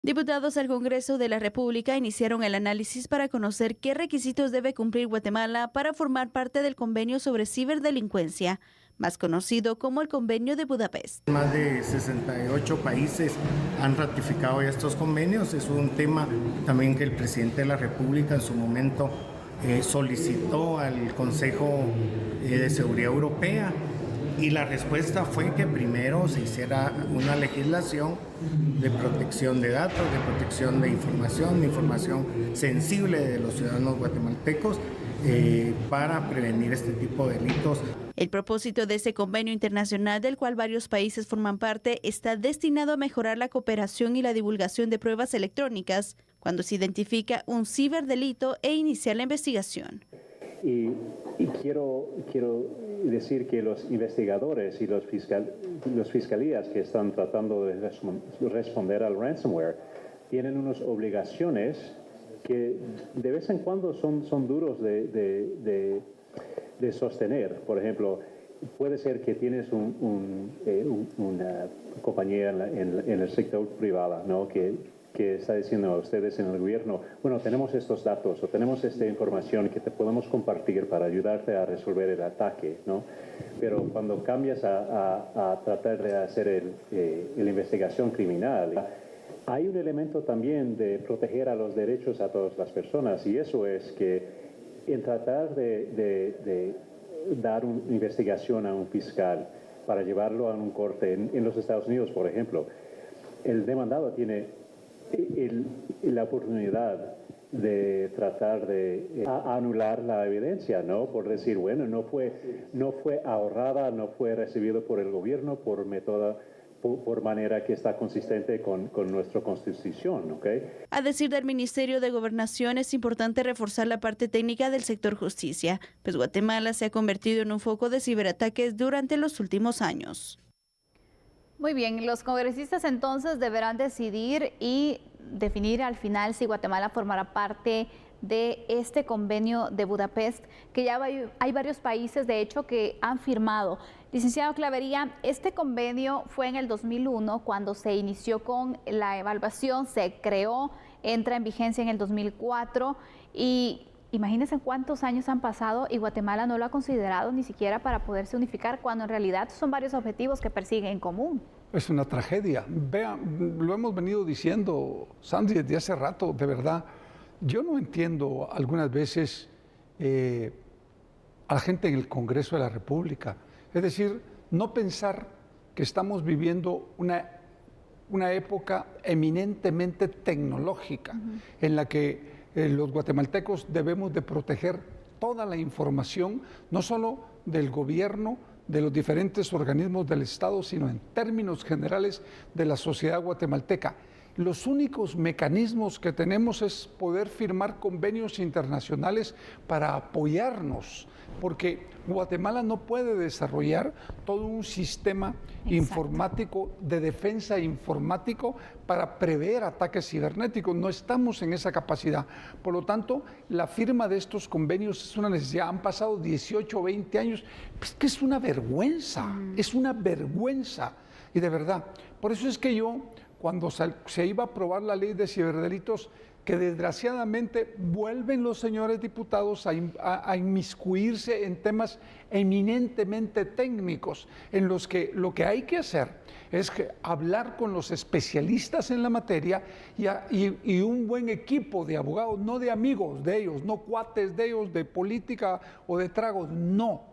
Diputados al Congreso de la República iniciaron el análisis para conocer qué requisitos debe cumplir Guatemala para formar parte del convenio sobre ciberdelincuencia, más conocido como el Convenio de Budapest. Más de 68 países han ratificado estos convenios. Es un tema también que el presidente de la República en su momento solicitó al Consejo de Seguridad Europea, y la respuesta fue que primero se hiciera una legislación de protección de datos, de protección de información sensible de los ciudadanos guatemaltecos para prevenir este tipo de delitos. El propósito de este convenio internacional, del cual varios países forman parte, está destinado a mejorar la cooperación y la divulgación de pruebas electrónicas cuando se identifica un ciberdelito e iniciar la investigación. Y quiero decir que los investigadores y los fiscalías que están tratando de responder al ransomware tienen unas obligaciones que de vez en cuando son duros de sostener. Por ejemplo, puede ser que tienes una compañía en el sector privado, ¿no? que está diciendo a ustedes en el gobierno, bueno, tenemos estos datos o tenemos esta información que te podemos compartir para ayudarte a resolver el ataque, ¿no? Pero cuando cambias a tratar de hacer la investigación criminal, hay un elemento también de proteger a los derechos a todas las personas, y eso es que en tratar de dar una investigación a un fiscal para llevarlo a un corte en los Estados Unidos, por ejemplo, el demandado tiene la oportunidad de tratar de anular la evidencia, ¿no? Por decir, bueno, no fue ahorrada, no fue recibido por el gobierno por manera que está consistente con nuestra Constitución, ¿ok? A decir del Ministerio de Gobernación, es importante reforzar la parte técnica del sector justicia, pues Guatemala se ha convertido en un foco de ciberataques durante los últimos años. Muy bien, los congresistas entonces deberán decidir y definir al final si Guatemala formará parte de este convenio de Budapest, que ya hay varios países, de hecho, que han firmado. Licenciado Clavería, este convenio fue en el 2001 cuando se inició con la evaluación, se creó, entra en vigencia en el 2004 y imagínense cuántos años han pasado y Guatemala no lo ha considerado ni siquiera para poderse unificar, cuando en realidad son varios objetivos que persiguen en común. Es una tragedia. Vean, lo hemos venido diciendo, Sandy, desde hace rato, de verdad. Yo no entiendo algunas veces a la gente en el Congreso de la República. Es decir, no pensar que estamos viviendo una época eminentemente tecnológica, en la que los guatemaltecos debemos de proteger toda la información, no solo del gobierno, de los diferentes organismos del Estado, sino en términos generales de la sociedad guatemalteca. Los únicos mecanismos que tenemos es poder firmar convenios internacionales para apoyarnos, porque Guatemala no puede desarrollar todo un sistema informático de defensa informático para prever ataques cibernéticos. No estamos en esa capacidad. Por lo tanto, la firma de estos convenios es una necesidad. Han pasado 18 o 20 años, pues que es una vergüenza, es una vergüenza. Y de verdad, por eso es que yo, cuando se iba a aprobar la ley de ciberdelitos, que desgraciadamente vuelven los señores diputados a inmiscuirse en temas eminentemente técnicos, en los que lo que hay que hacer es hablar con los especialistas en la materia y un buen equipo de abogados, no de amigos de ellos, no cuates de ellos, de política o de tragos, no.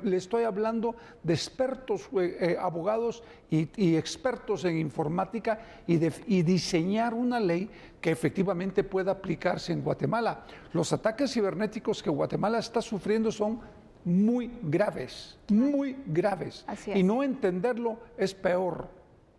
Le estoy hablando de expertos, abogados y expertos en informática y diseñar una ley que efectivamente pueda aplicarse en Guatemala. Los ataques cibernéticos que Guatemala está sufriendo son muy graves, muy graves. Así es. Y no entenderlo es peor.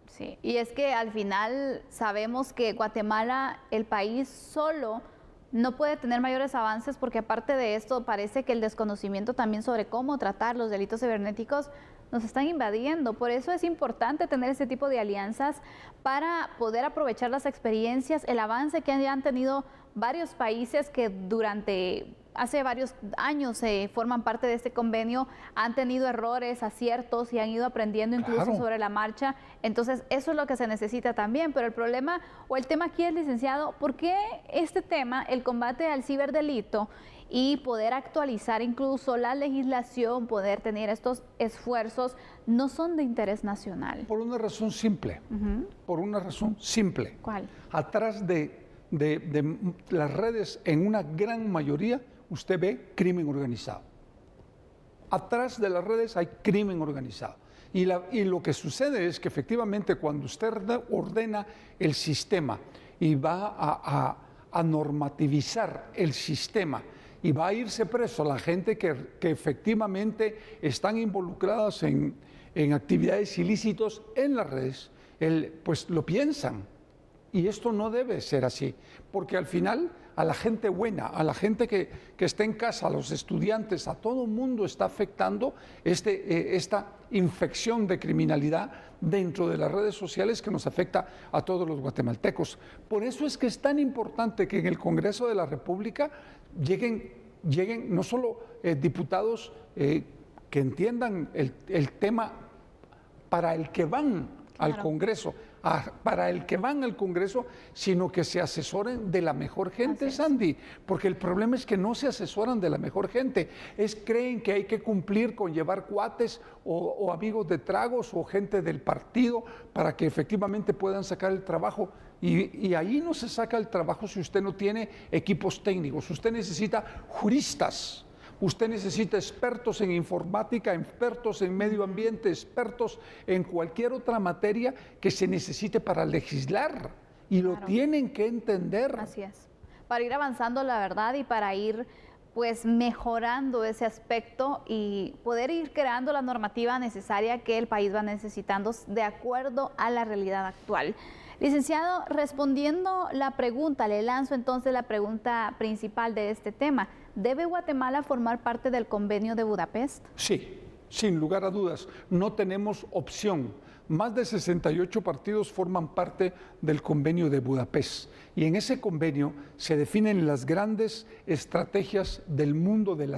Sí, y es que al final sabemos que Guatemala, el país solo, no puede tener mayores avances, porque aparte de esto parece que el desconocimiento también sobre cómo tratar los delitos cibernéticos nos están invadiendo. Por eso es importante tener este tipo de alianzas para poder aprovechar las experiencias, el avance que ya han tenido varios países que durante hace varios años forman parte de este convenio, han tenido errores, aciertos y han ido aprendiendo incluso sobre la marcha. Entonces, eso es lo que se necesita también. Pero el problema o el tema aquí es, licenciado, ¿por qué este tema, el combate al ciberdelito y poder actualizar incluso la legislación, poder tener estos esfuerzos, no son de interés nacional? Por una razón simple, por una razón simple. ¿Cuál? Atrás de las redes, en una gran mayoría, usted ve crimen organizado. Atrás de las redes hay crimen organizado. Y lo que sucede es que efectivamente cuando usted ordena el sistema y va a normativizar el sistema y va a irse preso la gente que efectivamente están involucradas en actividades ilícitos en las redes, pues lo piensan. Y esto no debe ser así, porque al final a la gente buena, a la gente que está en casa, a los estudiantes, a todo el mundo está afectando esta infección de criminalidad dentro de las redes sociales que nos afecta a todos los guatemaltecos. Por eso es que es tan importante que en el Congreso de la República lleguen no solo diputados que entiendan el tema para el que van al Congreso, sino que se asesoren de la mejor gente, Sandy, porque el problema es que no se asesoran de la mejor gente, creen que hay que cumplir con llevar cuates o amigos de tragos o gente del partido para que efectivamente puedan sacar el trabajo. Y ahí no se saca el trabajo si usted no tiene equipos técnicos. Usted necesita juristas, usted necesita expertos en informática, expertos en medio ambiente, expertos en cualquier otra materia que se necesite para legislar. Y lo tienen que entender. Así es. Para ir avanzando, la verdad, y para ir pues mejorando ese aspecto y poder ir creando la normativa necesaria que el país va necesitando de acuerdo a la realidad actual. Licenciado, respondiendo la pregunta, le lanzo entonces la pregunta principal de este tema. ¿Debe Guatemala formar parte del Convenio de Budapest? Sí, sin lugar a dudas. No tenemos opción. Más de 68 partidos forman parte del Convenio de Budapest. Y en ese convenio se definen las grandes estrategias del mundo de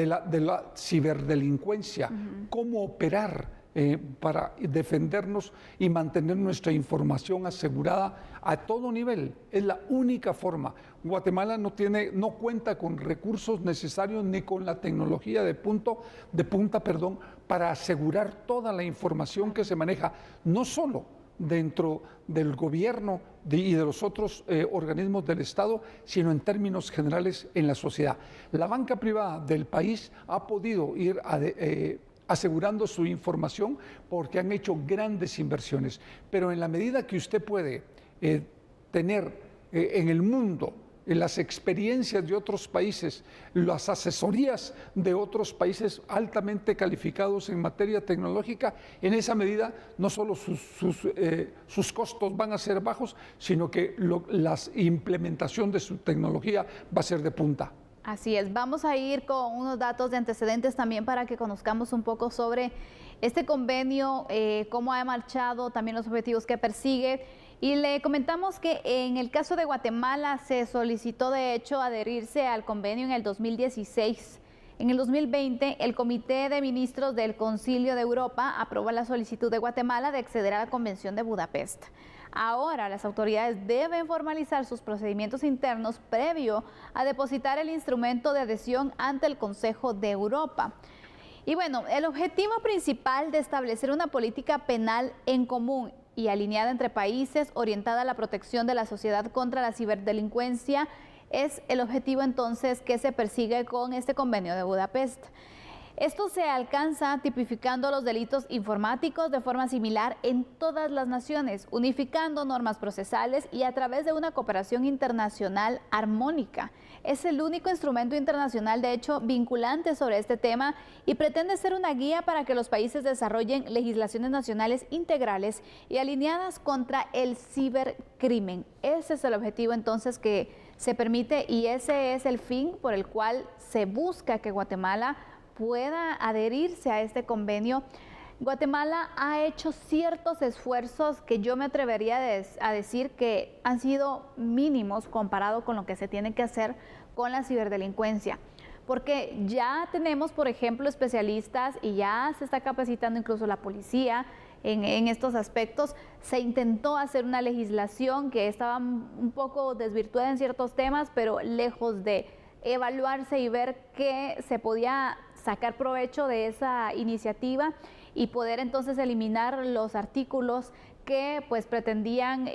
la ciberdelincuencia, cómo operar para defendernos y mantener nuestra información asegurada a todo nivel. Es la única forma. Guatemala no cuenta con recursos necesarios ni con la tecnología de punta, para asegurar toda la información que se maneja, no solo dentro del gobierno y de los otros organismos del Estado, sino en términos generales en la sociedad. La banca privada del país ha podido ir asegurando su información porque han hecho grandes inversiones, pero en la medida que usted puede tener en el mundo las experiencias de otros países, las asesorías de otros países altamente calificados en materia tecnológica, en esa medida no solo sus costos van a ser bajos, sino que la implementación de su tecnología va a ser de punta. Así es, vamos a ir con unos datos de antecedentes también para que conozcamos un poco sobre este convenio, cómo ha marchado, también los objetivos que persigue. Y le comentamos que en el caso de Guatemala se solicitó de hecho adherirse al convenio en el 2016. En el 2020, el Comité de Ministros del Concilio de Europa aprobó la solicitud de Guatemala de acceder a la Convención de Budapest. Ahora las autoridades deben formalizar sus procedimientos internos previo a depositar el instrumento de adhesión ante el Consejo de Europa. Y bueno, el objetivo principal de establecer una política penal en común y alineada entre países orientada a la protección de la sociedad contra la ciberdelincuencia es el objetivo entonces que se persigue con este convenio de Budapest. Esto se alcanza tipificando los delitos informáticos de forma similar en todas las naciones, unificando normas procesales y a través de una cooperación internacional armónica. Es el único instrumento internacional, de hecho, vinculante sobre este tema y pretende ser una guía para que los países desarrollen legislaciones nacionales integrales y alineadas contra el cibercrimen. Ese es el objetivo entonces que se permite y ese es el fin por el cual se busca que Guatemala pueda adherirse a este convenio. Guatemala ha hecho ciertos esfuerzos que yo me atrevería a decir que han sido mínimos comparado con lo que se tiene que hacer con la ciberdelincuencia. Porque ya tenemos, por ejemplo, especialistas y ya se está capacitando incluso la policía en estos aspectos. Se intentó hacer una legislación que estaba un poco desvirtuada en ciertos temas, pero lejos de evaluarse y ver qué se podía sacar provecho de esa iniciativa y poder entonces eliminar los artículos que pues pretendían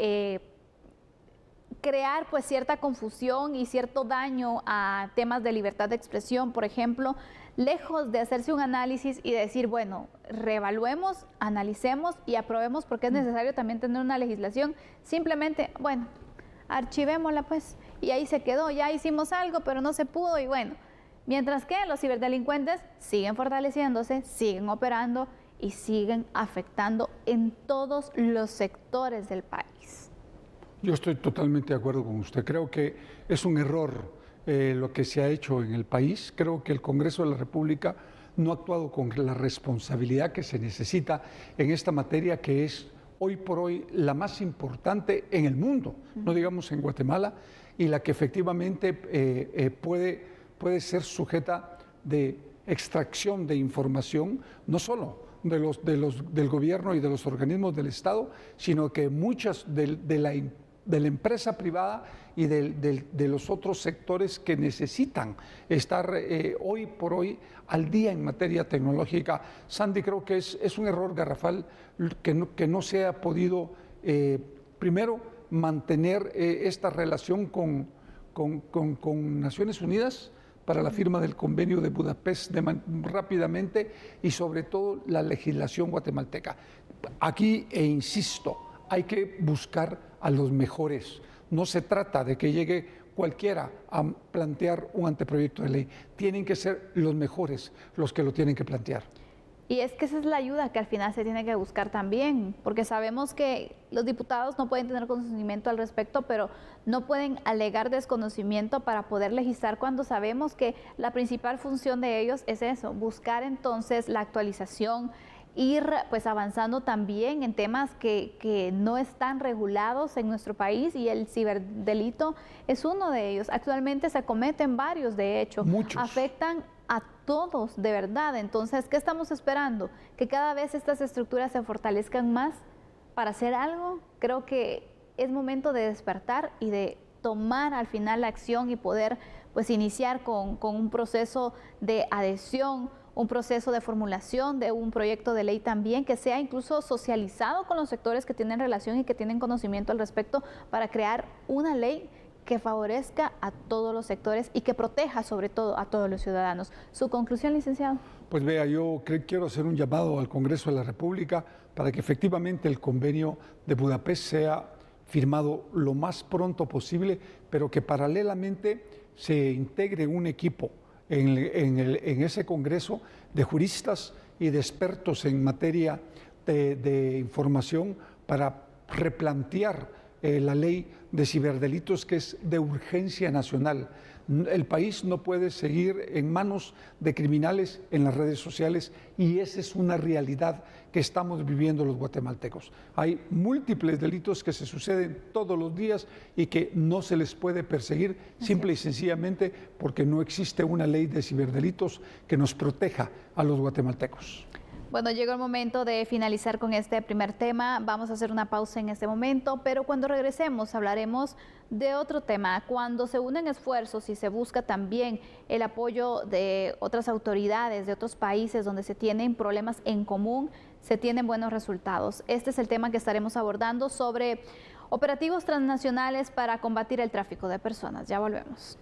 crear pues cierta confusión y cierto daño a temas de libertad de expresión, por ejemplo, lejos de hacerse un análisis y decir, bueno, reevaluemos, analicemos y aprobemos porque es necesario también tener una legislación, simplemente, bueno, archivémosla pues, y ahí se quedó, ya hicimos algo, pero no se pudo, y bueno, mientras que los ciberdelincuentes siguen fortaleciéndose, siguen operando y siguen afectando en todos los sectores del país. Yo estoy totalmente de acuerdo con usted. Creo que es un error lo que se ha hecho en el país. Creo que el Congreso de la República no ha actuado con la responsabilidad que se necesita en esta materia, que es hoy por hoy la más importante en el mundo, no digamos en Guatemala, y la que efectivamente puede ser sujeta de extracción de información, no solo del gobierno y de los organismos del Estado, sino que muchas de la empresa privada y de los otros sectores que necesitan estar hoy por hoy al día en materia tecnológica. Sandy, creo que es un error garrafal que no se ha podido, primero, mantener esta relación con Naciones Unidas para la firma del convenio de Budapest rápidamente, y sobre todo la legislación guatemalteca. Aquí, insisto, hay que buscar a los mejores. No se trata de que llegue cualquiera a plantear un anteproyecto de ley. Tienen que ser los mejores los que lo tienen que plantear. Y es que esa es la ayuda que al final se tiene que buscar también, porque sabemos que los diputados no pueden tener conocimiento al respecto, pero no pueden alegar desconocimiento para poder legislar cuando sabemos que la principal función de ellos es eso, buscar entonces la actualización, ir pues avanzando también en temas que no están regulados en nuestro país, y el ciberdelito es uno de ellos. Actualmente se cometen varios, de hecho. Muchos. Afectan a todos, de verdad. Entonces, ¿qué estamos esperando? Que cada vez estas estructuras se fortalezcan más para hacer algo. Creo que es momento de despertar y de tomar al final la acción y poder pues iniciar con un proceso de adhesión, un proceso de formulación de un proyecto de ley también que sea incluso socializado con los sectores que tienen relación y que tienen conocimiento al respecto, para crear una ley que favorezca a todos los sectores y que proteja sobre todo a todos los ciudadanos. ¿Su conclusión, licenciado? Pues vea, yo quiero hacer un llamado al Congreso de la República para que efectivamente el convenio de Budapest sea firmado lo más pronto posible, pero que paralelamente se integre un equipo en ese Congreso de juristas y de expertos en materia de información para replantear la ley de ciberdelitos, que es de urgencia nacional. El país no puede seguir en manos de criminales en las redes sociales, y esa es una realidad que estamos viviendo los guatemaltecos. Hay múltiples delitos que se suceden todos los días y que no se les puede perseguir simple y sencillamente porque no existe una ley de ciberdelitos que nos proteja a los guatemaltecos. Bueno, llegó el momento de finalizar con este primer tema. Vamos a hacer una pausa en este momento, pero cuando regresemos hablaremos de otro tema. Cuando se unen esfuerzos y se busca también el apoyo de otras autoridades, de otros países donde se tienen problemas en común, se tienen buenos resultados. Este es el tema que estaremos abordando sobre operativos transnacionales para combatir el tráfico de personas. Ya volvemos.